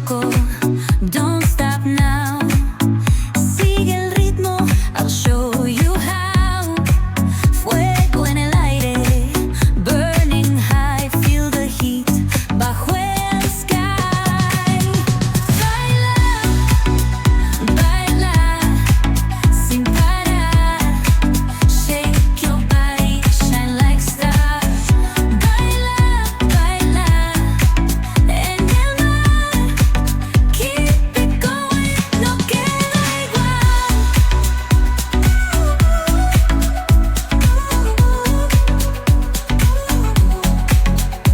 loco. Don't stop now. Sigue el ritmo, I'll show you how. Fuego en el aire, burning high, feel the heat bajo el sky. Baila, baila, sin parar. Shake your body, shine like stars. Baila, baila, en el mar. Keep it going, no queda igual.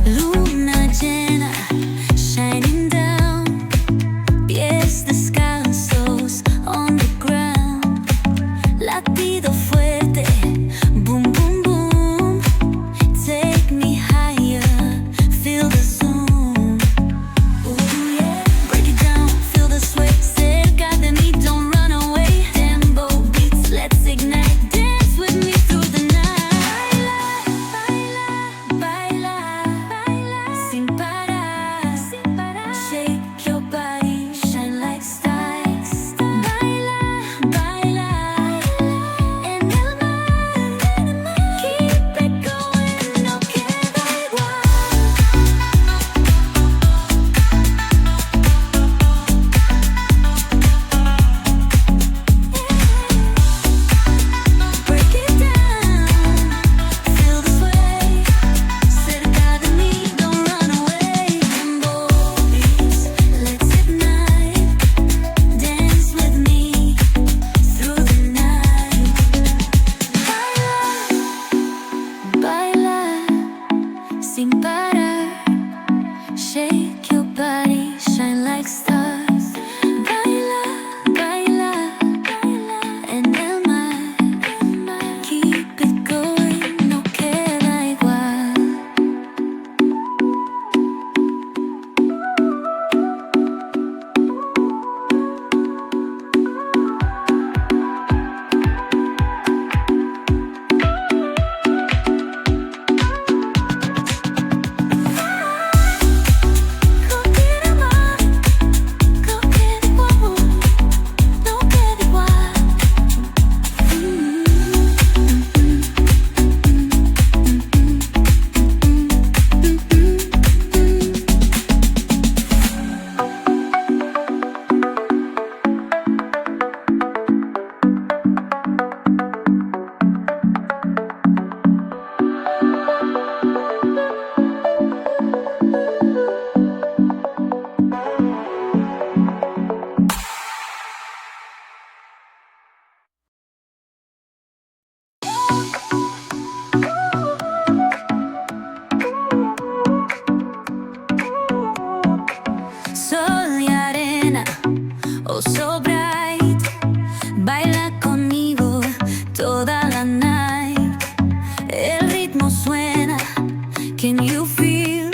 Luna llena, shining down. Pies descalzos on the ground. Latido fuerte, boom, boom, boom. Take me higher, feel the zoom. Ooh, yeah. Break it down, feel the sway. Cerca de mí, don't run away. Tempo beats, let's ignite. Dance with me through the night. Baila, baila, baila, sin parar, sin parar. Shake your body, shine like stars. Baila, baila, en el mar. Keep it going, no queda igual. Break it down, feel the sway. Cerca de mí, don't run away. Tempo beats, let's ignite. Dance with me through the night. Baila, baila, sin parar. Shake your body, shine like stars. Baila, baila, baila, en el mar. Keep it going, no queda igual. No queda más, no queda igual, no queda igual. Sol y arena, oh so bright. Baila conmigo toda la night. El ritmo suena, can you feel?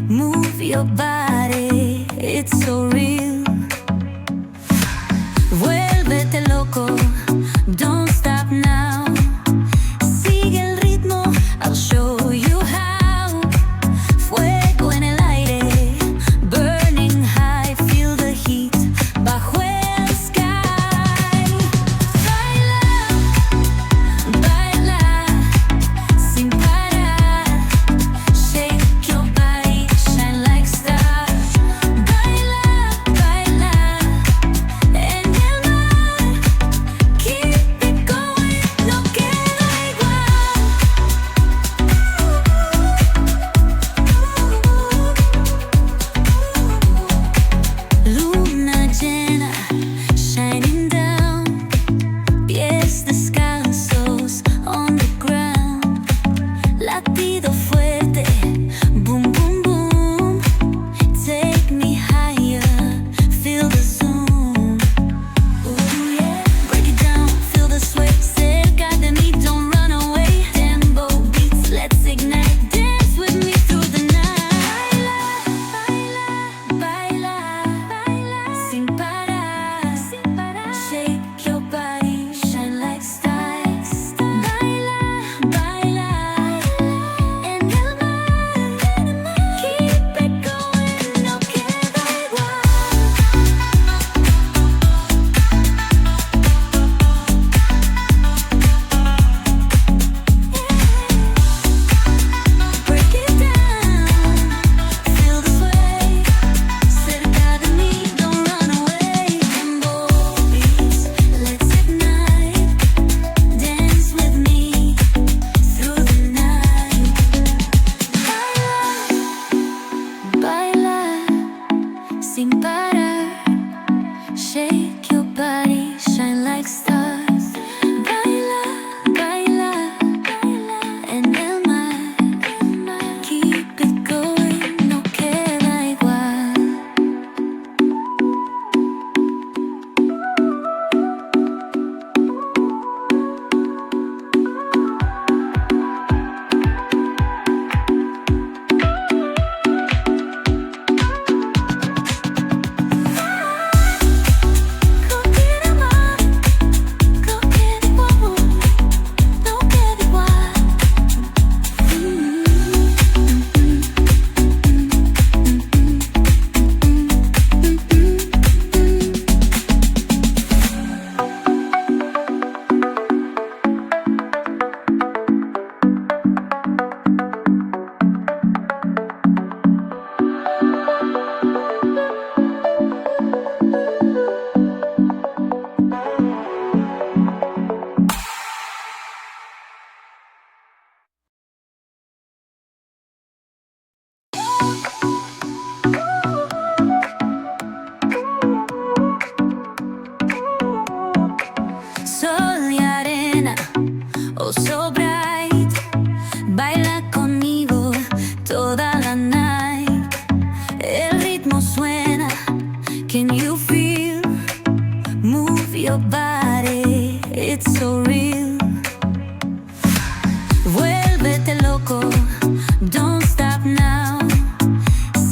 Move your body, it's so real. Vuélvete loco, don't stop now. Sigue el ritmo, I'll show you how. Fuego en el aire, burning high, feel the heat bajo el sky. Baila, baila, sin parar. Shake your body, shine like stars. Baila, baila. sin parar. Shake your body, shine like stars. Baila, baila, baila en el mar. Keep it going, no queda igual. Sol y arena, oh so bright. Baila conmigo toda la night. El ritmo suena, can you feel? Move your body, it's so real. Vuélvete loco, don't stop now.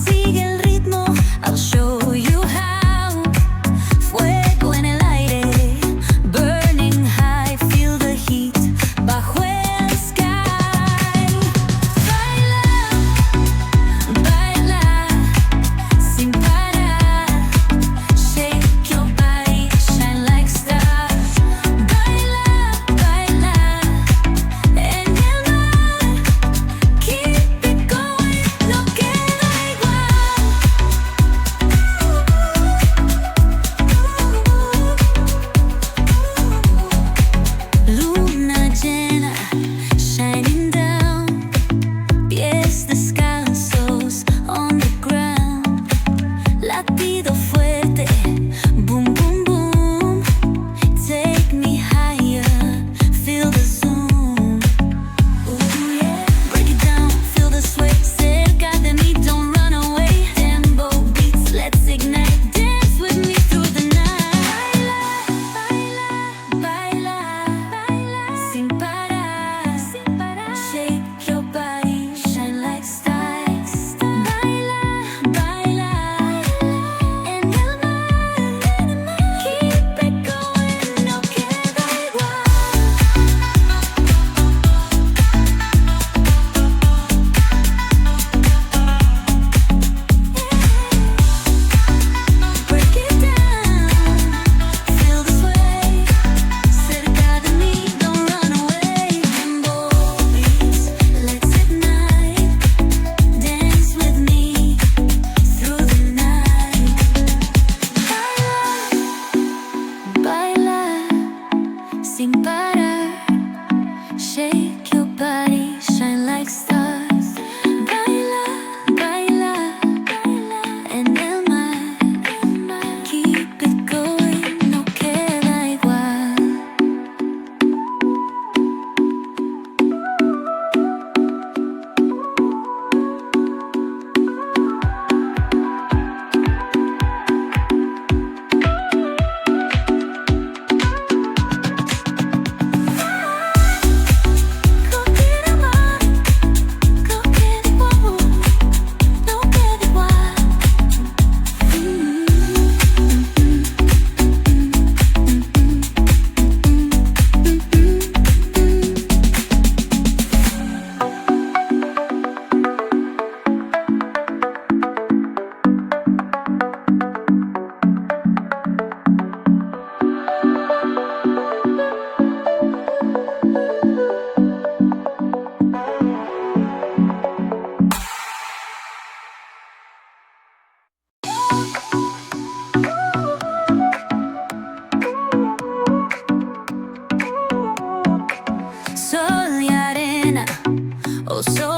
Sigue el ritmo, I'll show you how. Fuego en el aire, burning high, feel the heat bajo el sky. Baila, baila, sin parar. Shake your body, shine like stars. Baila, baila en el mar. Keep it going, no queda igual. Luna llena, shining down. Pies descalzos on the ground. Latido fuerte, boom, boom, boom. Take me higher, feel the zoom. Ooh, yeah. Break it down, feel the sway. Cerca de mí, don't run away. Tempo beats, let's ignite. Dance with me through the night. Baila, baila, baila, sin parar, sin parar. Shake your body, shine like stars. Baila, baila en el mar. Keep it going, no queda igual. Break it down, feel the sway. Cerca de mí, don't run away. Tempo beats, let's ignite. Dance with me through the night. Baila, baila, sin parar. Shake your body, shine like stars. Baila, baila, baila en el mar. Keep it going, no queda igual. Cualquier amor, cualquier igual, no queda igual. Sol y arena, oh so